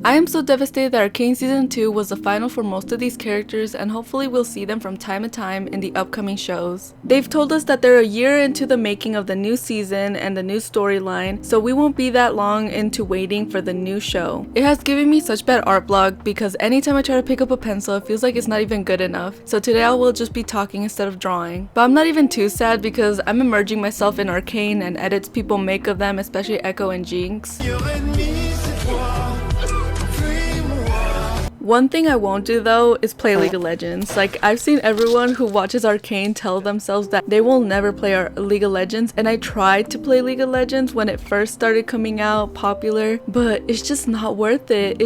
I am so devastated that Arcane Season 2 was the final for most of these characters, and hopefully we'll see them from time to time in the upcoming shows. They've told us that they're a year into the making of the new season and the new storyline, so we won't be that long into waiting for the new show. It has given me such bad art block because anytime I try to pick up a pencil, it feels like it's not even good enough. So today I will just be talking instead of drawing. But I'm not even too sad because I'm immersing myself in Arcane and edits people make of them, especially Echo and Jinx. One thing I won't do though is play League of Legends. Like, I've seen everyone who watches Arcane tell themselves that they will never play League of Legends, and I tried to play League of Legends when it first started coming out popular, but it's just not worth it.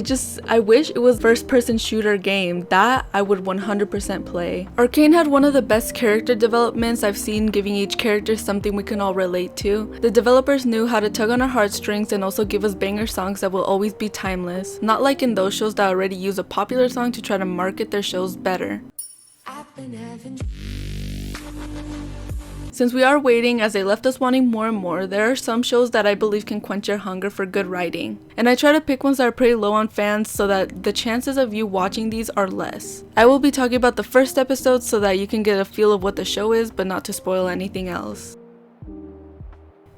I wish it was first person shooter game. That I would 100% play. Arcane had one of the best character developments I've seen, giving each character something we can all relate to. The developers knew how to tug on our heartstrings and also give us banger songs that will always be timeless. Not like in those shows that already use a popular song to try to market their shows better. Since we are waiting as they left us wanting more and more, there are some shows that I believe can quench your hunger for good writing. And I try to pick ones that are pretty low on fans so that the chances of you watching these are less. I will be talking about the first episode so that you can get a feel of what the show is, but not to spoil anything else.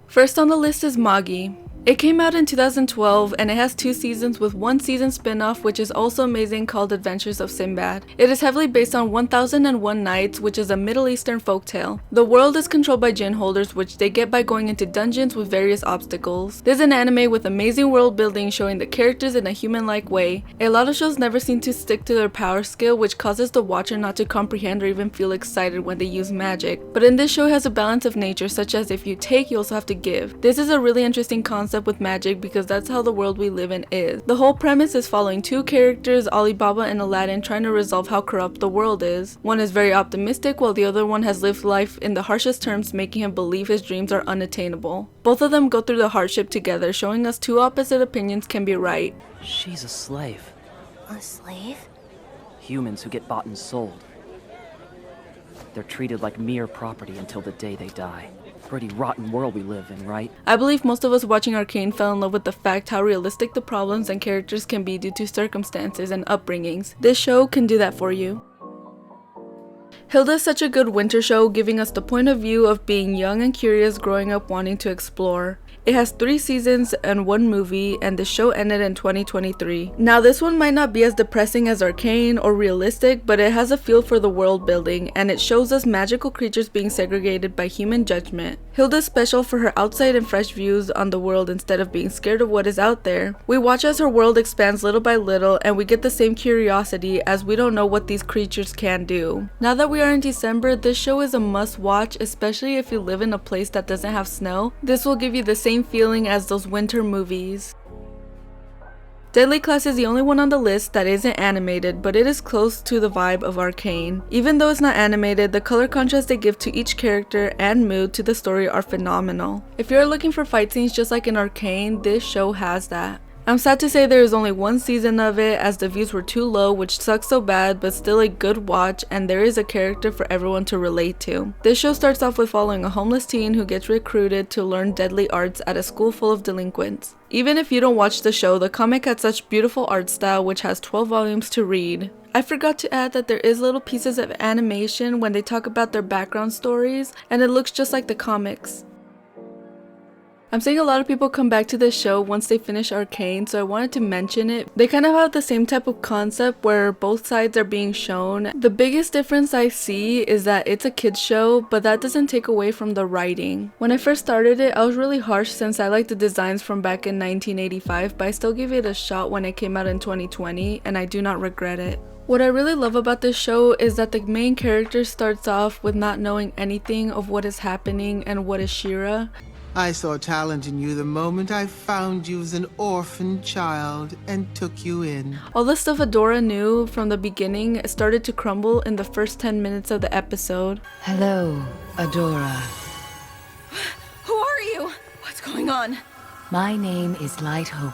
First on the list is Magi. It came out in 2012 and it has 2 seasons with 1 season spin-off which is also amazing called Adventures of Sinbad. It is heavily based on 1001 Nights, which is a Middle Eastern folktale. The world is controlled by jinn holders, which they get by going into dungeons with various obstacles. This is an anime with amazing world building showing the characters in a human-like way. A lot of shows never seem to stick to their power skill, which causes the watcher not to comprehend or even feel excited when they use magic. But in this show it has a balance of nature, such as if you take, you also have to give. This is a really interesting concept with magic because that's how the world we live in is. The whole premise is following 2 characters, Alibaba and Aladdin, trying to resolve how corrupt the world is. One is very optimistic while the other one has lived life in the harshest terms, making him believe his dreams are unattainable. Both of them go through the hardship together, showing us 2 opposite opinions can be right. She's a slave. A slave? Humans who get bought and sold. They're treated like mere property until the day they die. Pretty rotten world we live in, right? I believe most of us watching Arcane fell in love with the fact how realistic the problems and characters can be due to circumstances and upbringings. This show can do that for you. Hilda is such a good winter show, giving us the point of view of being young and curious growing up wanting to explore. It has 3 seasons and 1 movie, and the show ended in 2023. Now this one might not be as depressing as Arcane or realistic, but it has a feel for the world building, and it shows us magical creatures being segregated by human judgment. Hilda's special for her outside and fresh views on the world instead of being scared of what is out there. We watch as her world expands little by little, and we get the same curiosity as we don't know what these creatures can do. Now that we are in December, this show is a must watch, especially if you live in a place that doesn't have snow. This will give you the same feeling as those winter movies. Deadly Class is the only one on the list that isn't animated, but it is close to the vibe of Arcane. Even though it's not animated, the color contrast they give to each character and mood to the story are phenomenal. If you're looking for fight scenes just like in Arcane, this show has that. I'm sad to say there is only 1 season of it as the views were too low, which sucks so bad, but still a good watch, and there is a character for everyone to relate to. This show starts off with following a homeless teen who gets recruited to learn deadly arts at a school full of delinquents. Even if you don't watch the show, the comic had such beautiful art style, which has 12 volumes to read. I forgot to add that there is little pieces of animation when they talk about their background stories, and it looks just like the comics. I'm seeing a lot of people come back to this show once they finish Arcane, so I wanted to mention it. They kind of have the same type of concept where both sides are being shown. The biggest difference I see is that it's a kids show, but that doesn't take away from the writing. When I first started it, I was really harsh since I liked the designs from back in 1985, but I still gave it a shot when it came out in 2020, and I do not regret it. What I really love about this show is that the main character starts off with not knowing anything of what is happening and what is Shira. I saw talent in you the moment I found you as an orphan child and took you in. All the stuff Adora knew from the beginning started to crumble in the first 10 minutes of the episode. Hello, Adora. Who are you? What's going on? My name is Light Hope.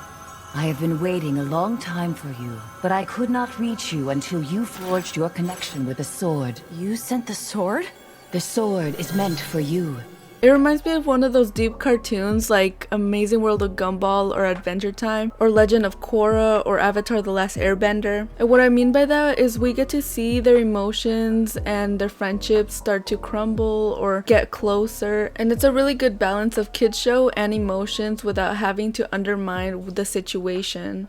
I have been waiting a long time for you, but I could not reach you until you forged your connection with the sword. You sent the sword? The sword is meant for you. It reminds me of one of those deep cartoons like Amazing World of Gumball or Adventure Time or Legend of Korra or Avatar The Last Airbender. And what I mean by that is we get to see their emotions and their friendships start to crumble or get closer, and it's a really good balance of kids show and emotions without having to undermine the situation.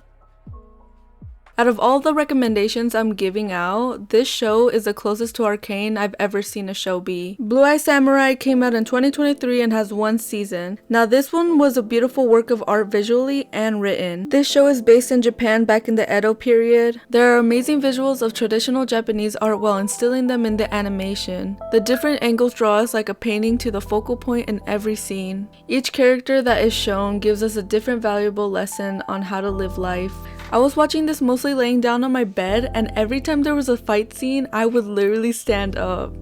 Out of all the recommendations I'm giving out, this show is the closest to Arcane I've ever seen a show be. Blue Eye Samurai came out in 2023 and has 1 season. Now this one was a beautiful work of art visually and written. This show is based in Japan back in the Edo period. There are amazing visuals of traditional Japanese art while instilling them in the animation. The different angles draw us like a painting to the focal point in every scene. Each character that is shown gives us a different valuable lesson on how to live life. I was watching this mostly laying down on my bed, and every time there was a fight scene, I would literally stand up.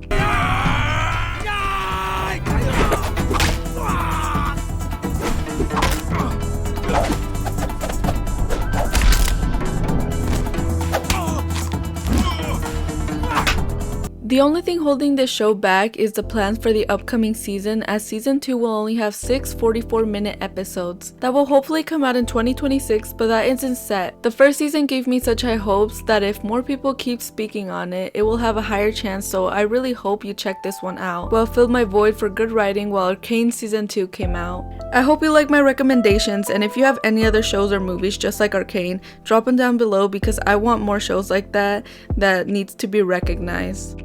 The only thing holding this show back is the plans for the upcoming season, as season 2 will only have 6 44-minute episodes. That will hopefully come out in 2026, but that isn't set. The first season gave me such high hopes that if more people keep speaking on it, it will have a higher chance, so I really hope you check this one out. Well, filled my void for good writing while Arcane season 2 came out. I hope you like my recommendations, and if you have any other shows or movies just like Arcane, drop them down below because I want more shows like that needs to be recognized.